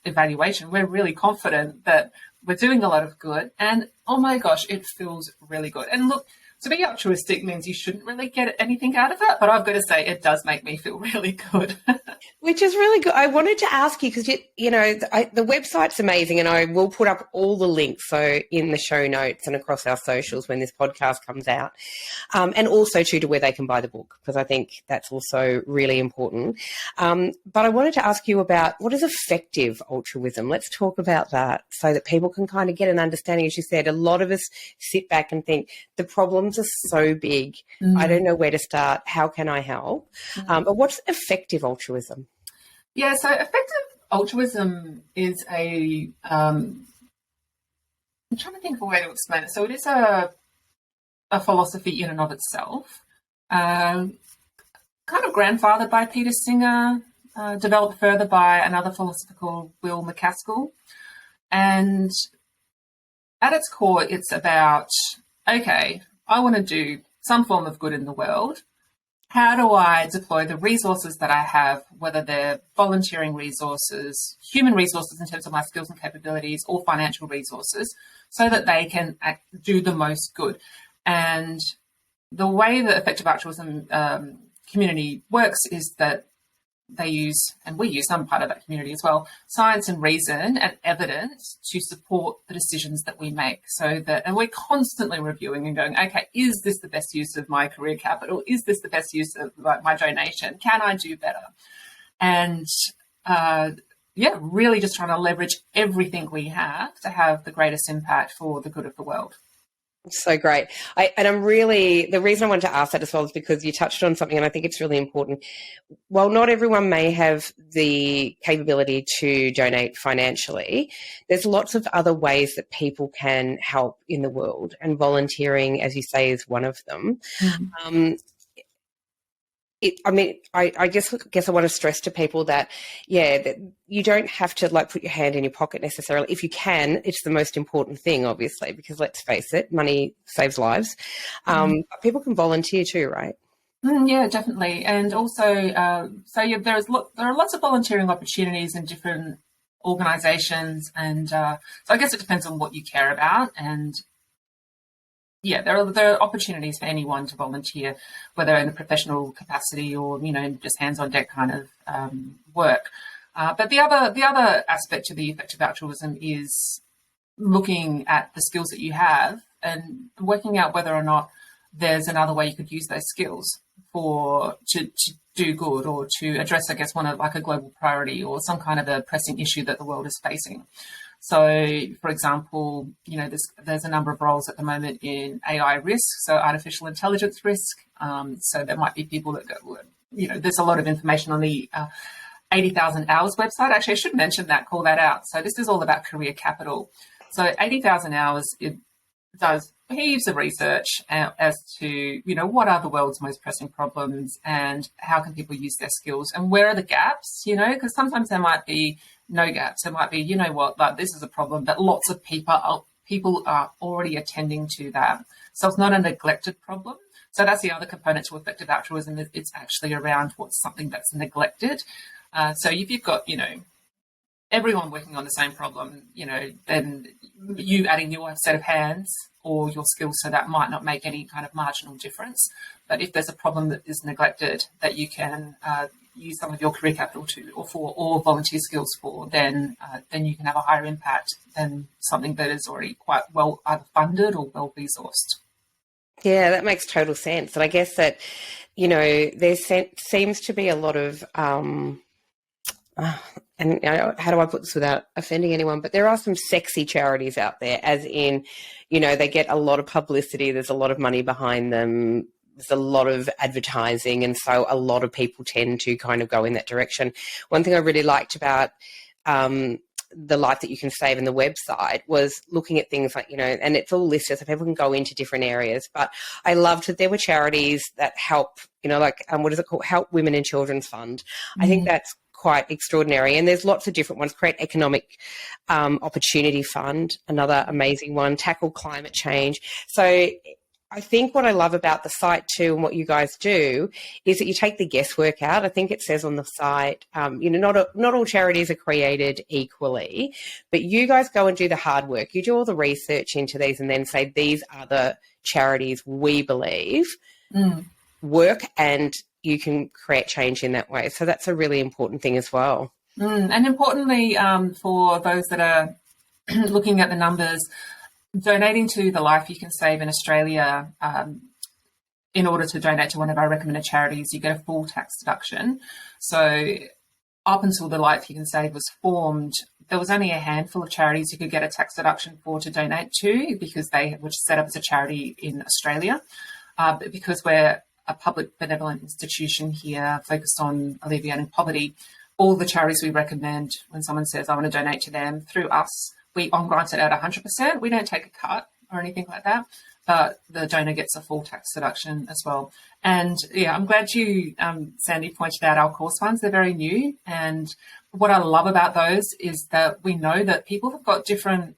evaluation, we're really confident that we're doing a lot of good. And, oh my gosh, it feels really good. And look, to be altruistic means you shouldn't really get anything out of it. But I've got to say, it does make me feel really good. Which is really good. I wanted to ask you, because, the website's amazing, and I will put up all the links in the show notes and across our socials when this podcast comes out, and also to where they can buy the book, because I think that's also really important. But I wanted to ask you about what is effective altruism. Let's talk about that so that people can kind of get an understanding. As you said, a lot of us sit back and think the problems are so big. I don't know where to start. How can I help? But what's effective altruism? Yeah, so effective altruism is I'm trying to think of a way to explain it. So it is a philosophy in and of itself, kind of grandfathered by Peter Singer, developed further by another philosopher called Will MacAskill. And at its core, it's about, okay, I want to do some form of good in the world. How do I deploy the resources that I have, whether they're volunteering resources, human resources in terms of my skills and capabilities, or financial resources, so that they can do the most good? And the way the effective altruism community works is that they use, and we use some part of that community as well, science and reason and evidence to support the decisions that we make. And we're constantly reviewing and going, okay, is this the best use of my career capital? Is this the best use of my donation? Can I do better? And really just trying to leverage everything we have to have the greatest impact for the good of the world. So great. The reason I wanted to ask that as well is because you touched on something, and I think it's really important. While not everyone may have the capability to donate financially, there's lots of other ways that people can help in the world, and volunteering, as you say, is one of them. I guess I want to stress to people that, that you don't have to put your hand in your pocket necessarily. If you can, it's the most important thing, obviously, because let's face it, money saves lives. But people can volunteer too, right? Yeah, definitely. And also, there are lots of volunteering opportunities in different organisations, and so I guess it depends on what you care about. And yeah, there are opportunities for anyone to volunteer, whether in a professional capacity or just hands-on deck kind of work. But the other aspect to the effective altruism is looking at the skills that you have and working out whether or not there's another way you could use those skills to do good, or to address, I guess, one of a global priority or some kind of a pressing issue that the world is facing. So, for example, there's a number of roles at the moment in AI risk, so artificial intelligence risk. So there might be people that go, there's a lot of information on the 80,000 Hours website. Actually, I should mention that, call that out. So this is all about career capital. So 80,000 Hours, it does heaps of research as to, what are the world's most pressing problems and how can people use their skills and where are the gaps, because sometimes there might be no gaps. There might be, this is a problem, but lots of people are already attending to that. So it's not a neglected problem. So that's the other component to effective altruism. It's actually around what's something that's neglected. So if you've got, everyone working on the same problem, then you adding your set of hands or your skills, so that might not make any kind of marginal difference. But if there's a problem that is neglected that you can use some of your career capital or volunteer skills for, then you can have a higher impact than something that is already quite well either funded or well resourced. Yeah, that makes total sense. And I guess that, there seems to be a lot of, and how do I put this without offending anyone, but there are some sexy charities out there, as in, they get a lot of publicity, there's a lot of money behind them, there's a lot of advertising, and so a lot of people tend to kind of go in that direction. One thing I really liked about the life that you can save in the website was looking at things like, and it's all listed so people can go into different areas. But I loved that there were charities that help, what is it called? Help Women and Children's Fund. I think that's quite extraordinary. And there's lots of different ones. Create Economic Opportunity Fund, another amazing one. Tackle Climate Change. So I think what I love about the site too, and what you guys do, is that you take the guesswork out. I think it says on the site, not all charities are created equally, but you guys go and do the hard work. You do all the research into these and then say, these are the charities we believe work, and you can create change in that way. So that's a really important thing as well. And importantly, for those that are looking at the numbers, donating to the Life You Can Save in Australia, in order to donate to one of our recommended charities, you get a full tax deduction. So up until the Life You Can Save was formed, there was only a handful of charities you could get a tax deduction for to donate to, because they were set up as a charity in Australia. But because we're a public benevolent institution here focused on alleviating poverty, all the charities we recommend, when someone says, I want to donate to them, through us, we on-grant it at 100%. We don't take a cut or anything like that, but the donor gets a full tax deduction as well. And yeah, I'm glad you, Sandy, pointed out our course funds. They're very new. And what I love about those is that we know that people have got different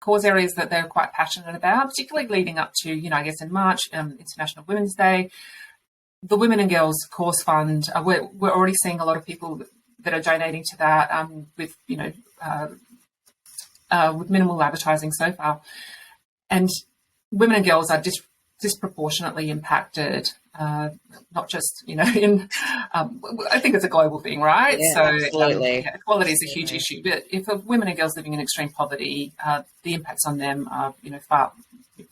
cause areas that they're quite passionate about, particularly leading up to, I guess in March, International Women's Day. The Women and Girls Course Fund, we're already seeing a lot of people that are donating to that with minimal advertising so far. And women and girls are disproportionately impacted, not just, in, I think it's a global thing, right? Yeah, so absolutely. Equality is a huge issue. But if women and girls living in extreme poverty, the impacts on them are,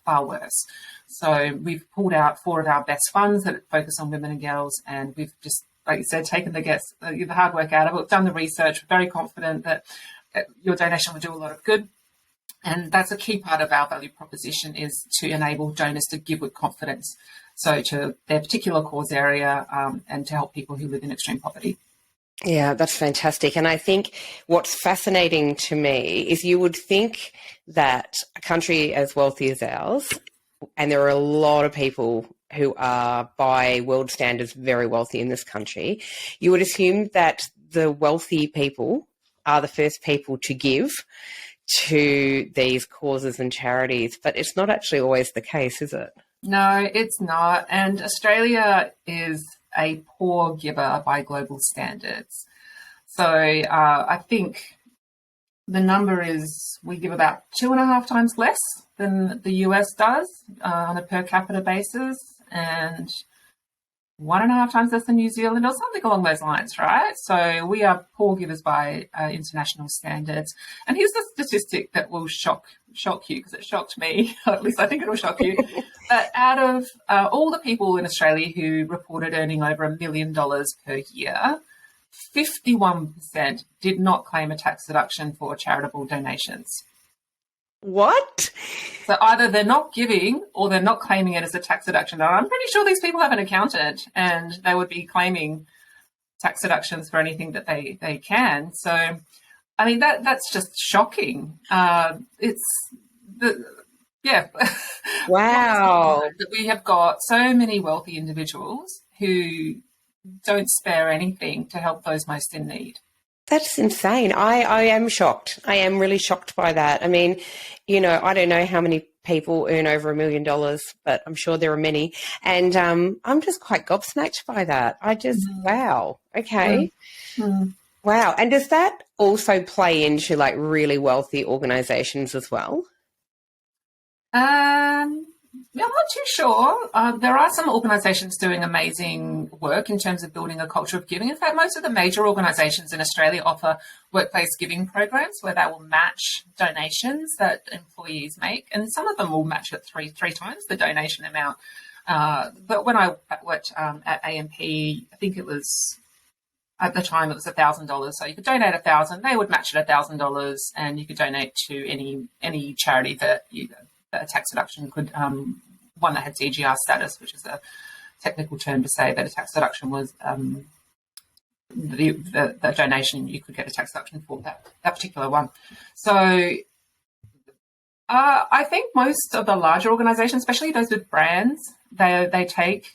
far worse. So we've pulled out 4 of our best funds that focus on women and girls, and we've just, like you said, taken the hard work out of it, done the research. We're very confident that your donation will do a lot of good. And that's a key part of our value proposition, is to enable donors to give with confidence, so to their particular cause area, and to help people who live in extreme poverty. Yeah, that's fantastic. And I think what's fascinating to me is you would think that a country as wealthy as ours, and there are a lot of people who are by world standards very wealthy in this country, you would assume that the wealthy people are the first people to give to these causes and charities, but it's not actually always the case, is it? No, it's not. And Australia is a poor giver by global standards. So I think the number is we give about 2.5 times less than the US does on a per capita basis, and 1.5 times less than New Zealand, or something along those lines, right? So we are poor givers by international standards. And here's the statistic that will shock you, because it shocked me. At least I think it will shock you. But out of all the people in Australia who reported earning over $1 million per year, 51% did not claim a tax deduction for charitable donations. What? So either they're not giving or they're not claiming it as a tax deduction. Now, I'm pretty sure these people have an accountant and they would be claiming tax deductions for anything that they can. So, I mean, that's just shocking. Wow. That we have got so many wealthy individuals who don't spare anything to help those most in need. That's insane. I am shocked. I am really shocked by that. I mean, I don't know how many people earn over $1 million, but I'm sure there are many. And I'm just quite gobsmacked by that. Wow. Okay. Wow. And does that also play into like really wealthy organizations as well? I'm not too sure. There are some organisations doing amazing work in terms of building a culture of giving. In fact, most of the major organisations in Australia offer workplace giving programs where they will match donations that employees make, and some of them will match it three times the donation amount. But when I worked at AMP, I think it was, at the time, it was $1,000. So you could donate $1,000, they would match it $1,000, and you could donate to any charity that a tax deduction could, one that had CGR status, which is a technical term to say that a tax deduction was the donation, you could get a tax deduction for that particular one. So I think most of the larger organisations, especially those with brands, they take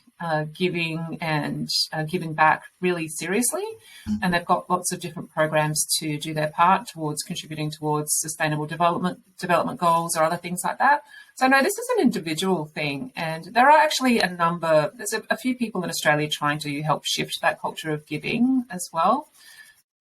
giving and giving back really seriously, and they've got lots of different programs to do their part towards contributing towards sustainable development goals or other things like that. So no, this is an individual thing, and there are actually there's a few people in Australia trying to help shift that culture of giving as well.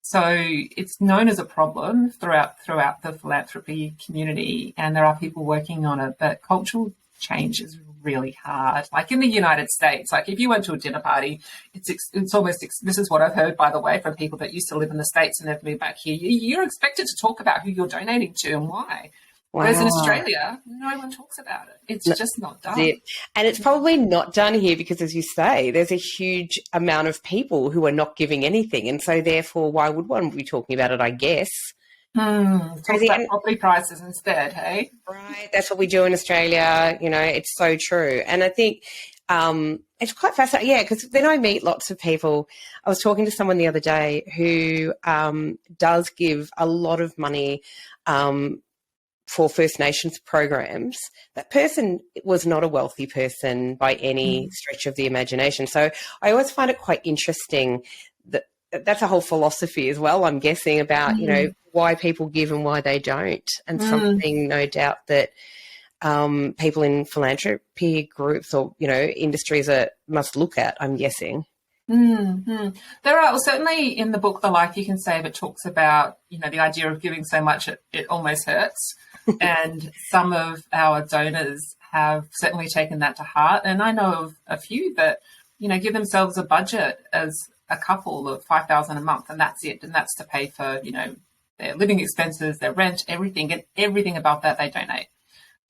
So it's known as a problem throughout the philanthropy community, and there are people working on it, but cultural change is really hard. Like in the United States, like if you went to a dinner party, it's almost, this is what I've heard, by the way, from people that used to live in the States and they've moved back here, you're expected to talk about who you're donating to and why. Wow. Whereas in Australia, no one talks about it. It's just not done. And it's probably not done here because, as you say, there's a huge amount of people who are not giving anything. And so therefore, why would one be talking about it, I guess? Talk about property prices instead, hey? Right. That's what we do in Australia. You know, it's so true. And I think it's quite fascinating. Yeah, because then I meet lots of people. I was talking to someone the other day who does give a lot of money for First Nations programs. That person was not a wealthy person by any stretch of the imagination. So I always find it quite interesting that that's a whole philosophy as well, I'm guessing, about, you know, why people give and why they don't. And something, no doubt, that people in philanthropy groups or, you know, industries must look at, I'm guessing. There are, well, certainly in the book, The Life You Can Save, it talks about, you know, the idea of giving so much it almost hurts. And some of our donors have certainly taken that to heart. And I know of a few that, you know, give themselves a budget as a couple of $5,000 a month, and that's it. And that's to pay for, you know, their living expenses, their rent, everything, and everything above that they donate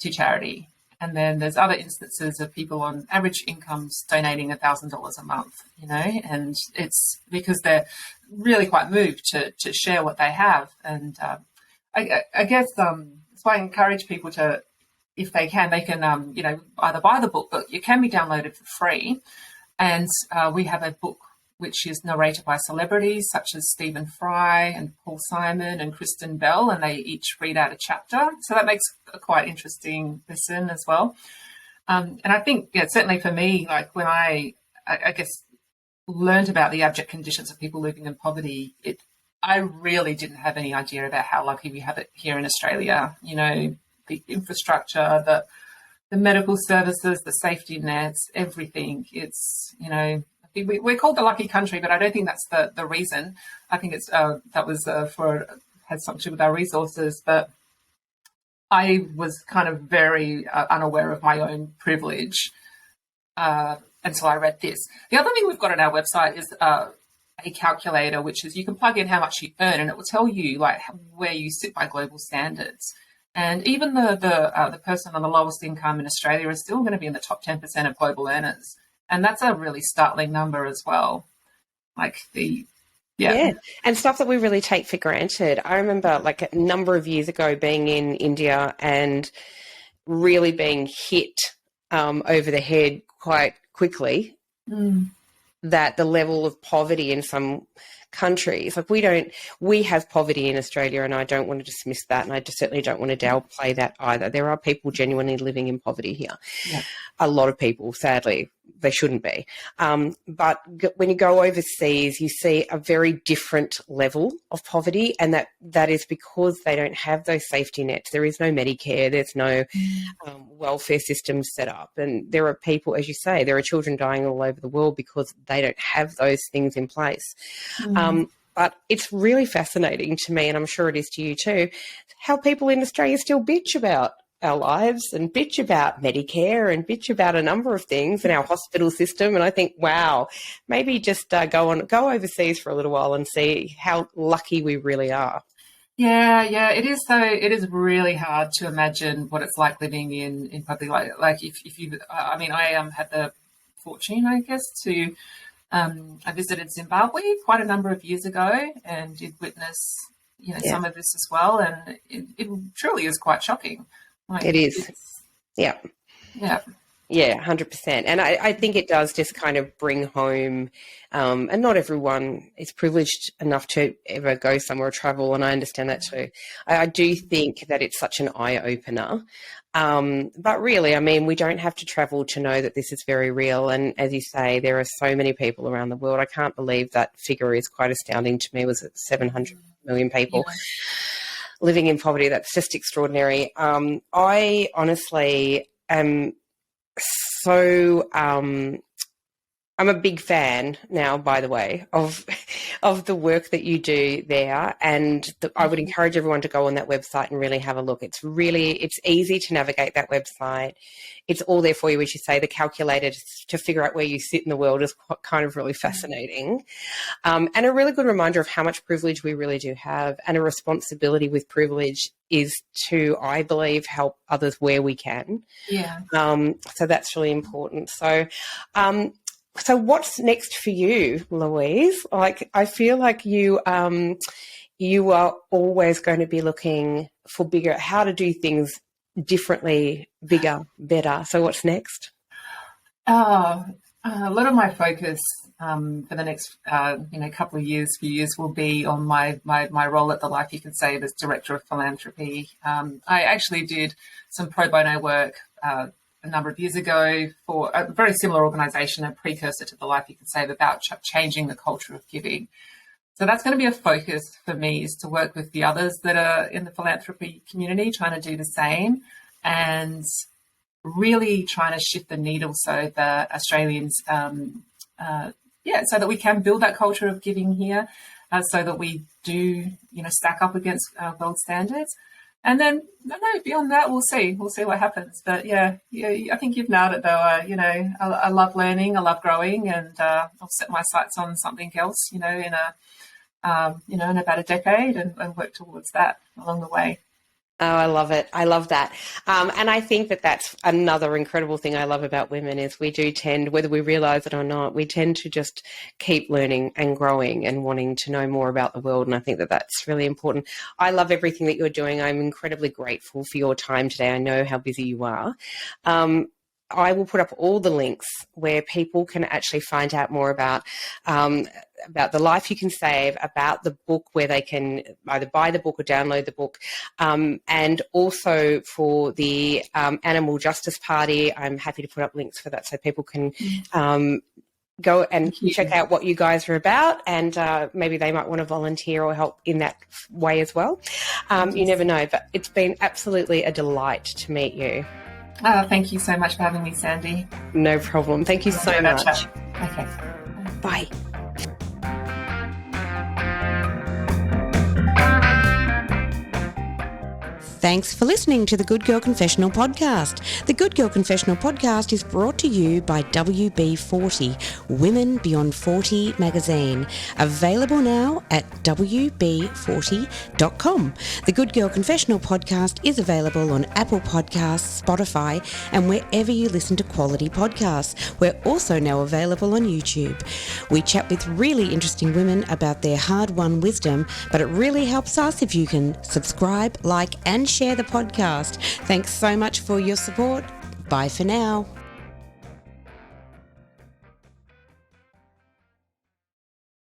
to charity. And then there's other instances of people on average incomes donating $1,000 a month, you know, and it's because they're really quite moved to share what they have. And I guess so I encourage people to, if they can, you know, either buy the book, but it can be downloaded for free. And we have a book which is narrated by celebrities such as Stephen Fry and Paul Simon and Kristen Bell, and they each read out a chapter. So that makes a quite interesting listen as well. And I think, yeah, certainly for me, like when I guess, learned about the abject conditions of people living in poverty, I really didn't have any idea about how lucky we have it here in Australia. You know, the infrastructure, the medical services, the safety nets, everything. It's, you know, we're called the lucky country, but I don't think that's the reason. I think it's that was had something to do with our resources. But I was kind of very unaware of my own privilege until I read this. The other thing we've got on our website is a calculator, which is you can plug in how much you earn, and it will tell you like where you sit by global standards. And even the person on the lowest income in Australia is still going to be in the top 10% of global earners. And that's a really startling number as well. Like yeah. And stuff that we really take for granted. I remember like a number of years ago being in India and really being hit over the head quite quickly that the level of poverty in some countries, like we have poverty in Australia, and I don't want to dismiss that, and I certainly don't want to downplay that either. There are people genuinely living in poverty here. Yeah. A lot of people, sadly, they shouldn't be. But when you go overseas, you see a very different level of poverty, and that is because they don't have those safety nets. There is no Medicare. There's no welfare system set up. And there are people, as you say, there are children dying all over the world because they don't have those things in place. But it's really fascinating to me, and I'm sure it is to you too, how people in Australia still bitch about our lives and bitch about Medicare and bitch about a number of things in our hospital system. And I think, wow, maybe just go overseas for a little while and see how lucky we really are. Yeah, it is. So it is really hard to imagine what it's like living in public. Like if you, I mean, I had the fortune, I guess, to I visited Zimbabwe quite a number of years ago and did witness, you know, some of this as well, and it truly is quite shocking. Like, it is. Yeah. Yeah, 100%. And I think it does just kind of bring home, and not everyone is privileged enough to ever go somewhere or travel, and I understand that too. I do think that it's such an eye-opener. But really, I mean, we don't have to travel to know that this is very real. And as you say, there are so many people around the world. I can't believe that figure is quite astounding to me. Was it 700 million people living in poverty? That's just extraordinary. I honestly am so I'm a big fan now, by the way, of the work that you do there, and I would encourage everyone to go on that website and really have a look. It's easy to navigate that website. It's all there for you, as you say. The calculator to figure out where you sit in the world is kind of really fascinating, and a really good reminder of how much privilege we really do have, and a responsibility with privilege is to, I believe, help others where we can. Yeah. So that's really important. So what's next for you, Louise? Like, I feel like you are always going to be looking for how to do things differently, bigger, better. So what's next? A lot of my focus for the next couple of few years will be on my role at the Life You Can Save as Director of Philanthropy. I actually did some pro bono work a number of years ago for a very similar organisation, a precursor to the Life You Can Save, about changing the culture of giving. So that's going to be a focus for me, is to work with the others that are in the philanthropy community, trying to do the same, and really trying to shift the needle so that Australians, so that we can build that culture of giving here, so that we do, stack up against world standards. And then, beyond that, we'll see what happens. But I think you've nailed it, though. I love learning, I love growing, and I'll set my sights on something else, in about a decade, and work towards that along the way. Oh, I love it. I love that. And I think that that's another incredible thing I love about women, is we do tend, whether we realise it or not, we tend to just keep learning and growing and wanting to know more about the world. And I think that that's really important. I love everything that you're doing. I'm incredibly grateful for your time today. I know how busy you are. I will put up all the links where people can actually find out more about the Life You Can Save, about the book, where they can either buy the book or download the book, and also for the Animal Justice Party. I'm happy to put up links for that so people can go and check out what you guys are about, and maybe they might want to volunteer or help in that way as well. You never know, but it's been absolutely a delight to meet you. Thank you so much for having me, Sandy. No problem. Thank you so much. Okay. Bye. Thanks for listening to the Good Girl Confessional podcast. The Good Girl Confessional podcast is brought to you by WB40, Women Beyond 40 magazine, available now at wb40.com. The Good Girl Confessional podcast is available on Apple Podcasts, Spotify, and wherever you listen to quality podcasts. We're also now available on YouTube. We chat with really interesting women about their hard-won wisdom, but it really helps us if you can subscribe, like, and share the podcast. Thanks so much for your support. Bye for now.